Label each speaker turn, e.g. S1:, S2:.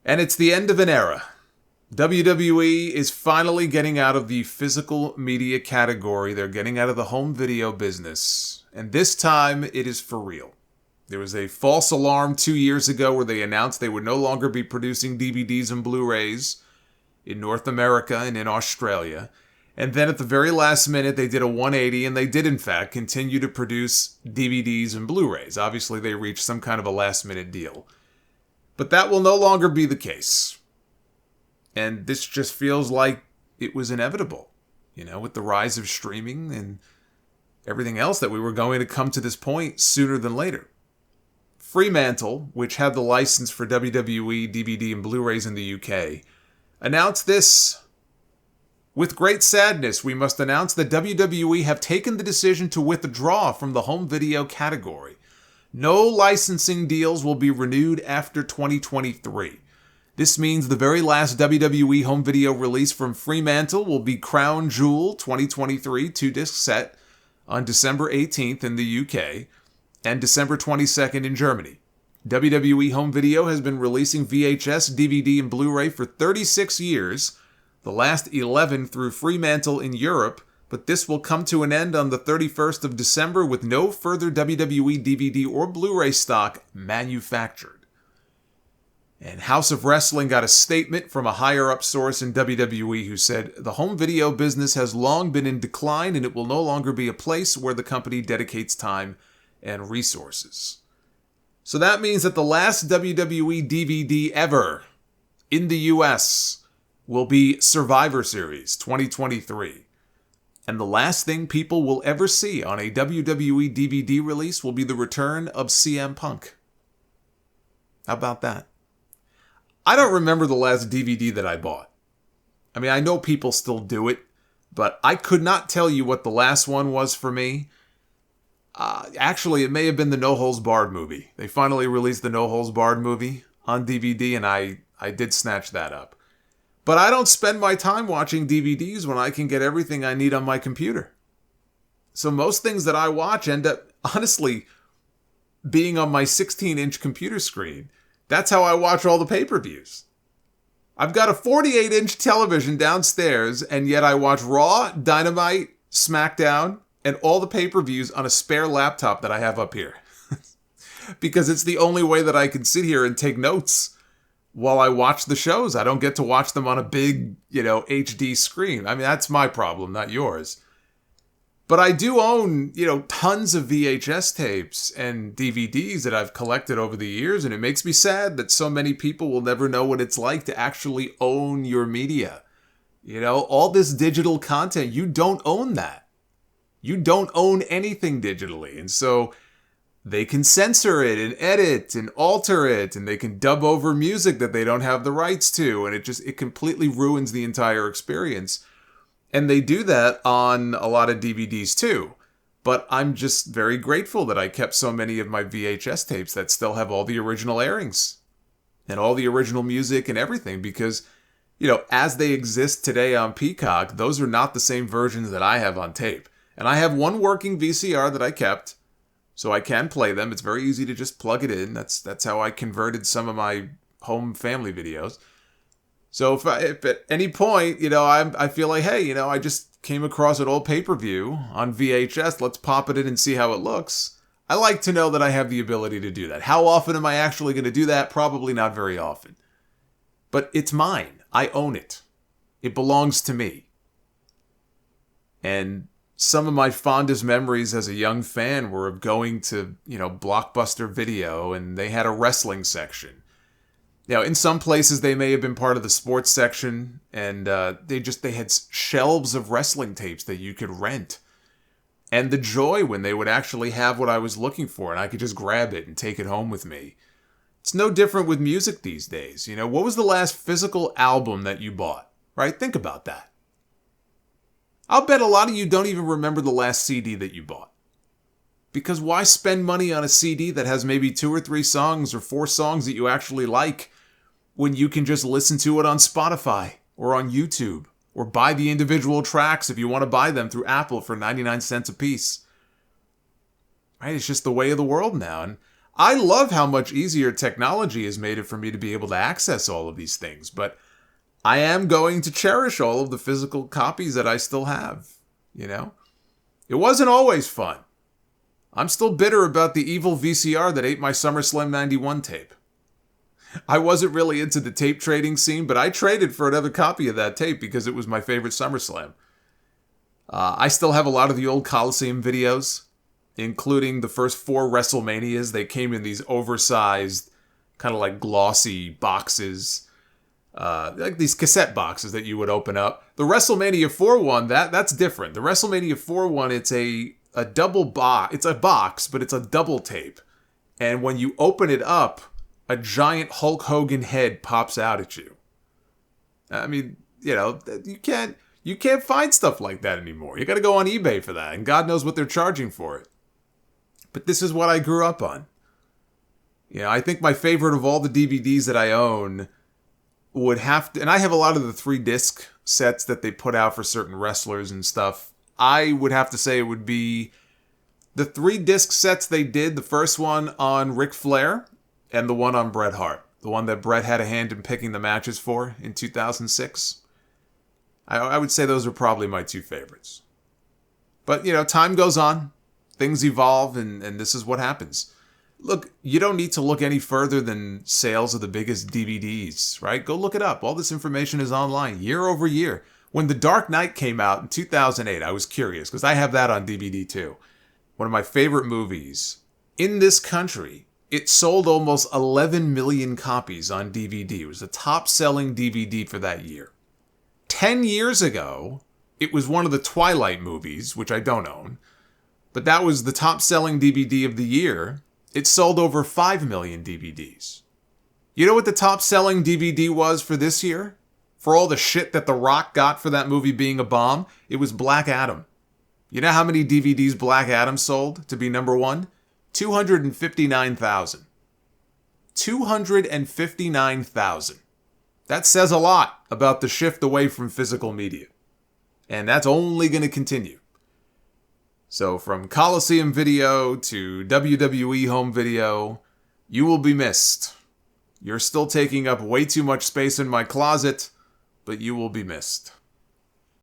S1: And it's the end of an era. WWE is finally getting out of the physical media category. They're getting out of the home video business. And this time, it is for real. There was a false alarm 2 years ago where they announced they would no longer be producing DVDs and Blu-rays in North America and in Australia. And then at the very last minute, they did a 180, and they did, in fact, continue to produce DVDs and Blu-rays. Obviously, they reached some kind of a last-minute deal. But that will no longer be the case. And this just feels like it was inevitable, with the rise of streaming and everything else, that we were going to come to this point sooner than later. Fremantle, which had the license for WWE DVD and Blu-rays in the UK, announced this. With great sadness, we must announce that WWE have taken the decision to withdraw from the home video category. No licensing deals will be renewed after 2023. This means the very last WWE home video release from Fremantle will be Crown Jewel 2023 2-disc set on December 18th in the UK and December 22nd in Germany. WWE Home Video has been releasing VHS, DVD, and Blu-ray for 36 years, the last 11 through Fremantle in Europe, but this will come to an end on the 31st of December with no further WWE DVD or Blu-ray stock manufactured. And House of Wrestling got a statement from a higher-up source in WWE who said, "The home video business has long been in decline and it will no longer be a place where the company dedicates time and resources." So that means that the last WWE DVD ever in the US will be Survivor Series 2023. And the last thing people will ever see on a WWE DVD release will be the return of CM Punk. How about that? I don't remember the last DVD that I bought. I mean, I know people still do it, but I could not tell you what the last one was for me. Actually, it may have been the No Holds Barred movie. They finally released the No Holds Barred movie on DVD, and I did snatch that up. But I don't spend my time watching DVDs when I can get everything I need on my computer. So most things that I watch end up, honestly, being on my 16-inch computer screen. That's how I watch all the pay-per-views. I've got a 48-inch television downstairs, and yet I watch Raw, Dynamite, SmackDown, and all the pay-per-views on a spare laptop that I have up here. Because it's the only way that I can sit here and take notes while I watch the shows. I don't get to watch them on a big, HD screen. I mean, that's my problem, not yours. But I do own, tons of VHS tapes and DVDs that I've collected over the years, and it makes me sad that so many people will never know what it's like to actually own your media. All this digital content, you don't own that. You don't own anything digitally, and so they can censor it and edit and alter it, and they can dub over music that they don't have the rights to, and it completely ruins the entire experience. And they do that on a lot of DVDs too. But I'm just very grateful that I kept so many of my VHS tapes that still have all the original airings and all the original music and everything, because, as they exist today on Peacock, those are not the same versions that I have on tape. And I have one working VCR that I kept, so I can play them. It's very easy to just plug it in. That's how I converted some of my home family videos. So if at any point, I feel like, hey, I just came across an old pay-per-view on VHS. Let's pop it in and see how it looks. I like to know that I have the ability to do that. How often am I actually going to do that? Probably not very often. But it's mine. I own it. It belongs to me. And some of my fondest memories as a young fan were of going to, Blockbuster Video, and they had a wrestling section. In some places they may have been part of the sports section, and they had shelves of wrestling tapes that you could rent. And the joy when they would actually have what I was looking for, and I could just grab it and take it home with me. It's no different with music these days. What was the last physical album that you bought? Right? Think about that. I'll bet a lot of you don't even remember the last CD that you bought. Because why spend money on a CD that has maybe 2 or 3 songs or 4 songs that you actually like when you can just listen to it on Spotify or on YouTube, or buy the individual tracks if you want to buy them through Apple for 99 cents a piece? Right? It's just the way of the world now. And I love how much easier technology has made it for me to be able to access all of these things, but I am going to cherish all of the physical copies that I still have, you know? It wasn't always fun. I'm still bitter about the evil VCR that ate my SummerSlam 91 tape. I wasn't really into the tape trading scene, but I traded for another copy of that tape because it was my favorite SummerSlam. I still have a lot of the old Coliseum videos, including the first 4 WrestleManias. They came in these oversized, kind of like glossy boxes, like these cassette boxes that you would open up. The WrestleMania 4 one, that's different. The WrestleMania 4 one, it's a double box. It's a box, but it's a double tape. And when you open it up, a giant Hulk Hogan head pops out at you. I mean, you know, you can't find stuff like that anymore. You got to go on eBay for that, and God knows what they're charging for it. But this is what I grew up on. You know, I think my favorite of all the DVDs that I own would have to, and I have a lot of the 3-disc sets that they put out for certain wrestlers and stuff. I would have to say it would be the 3-disc sets they did, the first one on Ric Flair and the one on Bret Hart. The one that Bret had a hand in picking the matches for in 2006. I would say those are probably my 2 favorites. But, you know, time goes on. Things evolve, and this is what happens. Look, you don't need to look any further than sales of the biggest DVDs, right? Go look it up. All this information is online, year over year. When The Dark Knight came out in 2008, I was curious, because I have that on DVD too. One of my favorite movies. In this country, it sold almost 11 million copies on DVD. It was the top-selling DVD for that year. 10 years ago, it was one of the Twilight movies, which I don't own, but that was the top-selling DVD of the year. It sold over 5 million DVDs. You know what the top-selling DVD was for this year? For all the shit that The Rock got for that movie being a bomb? It was Black Adam. You know how many DVDs Black Adam sold to be number 1? 259,000. 259,000. That says a lot about the shift away from physical media. And that's only going to continue. So from Coliseum video to WWE Home video, you will be missed. You're still taking up way too much space in my closet, but you will be missed.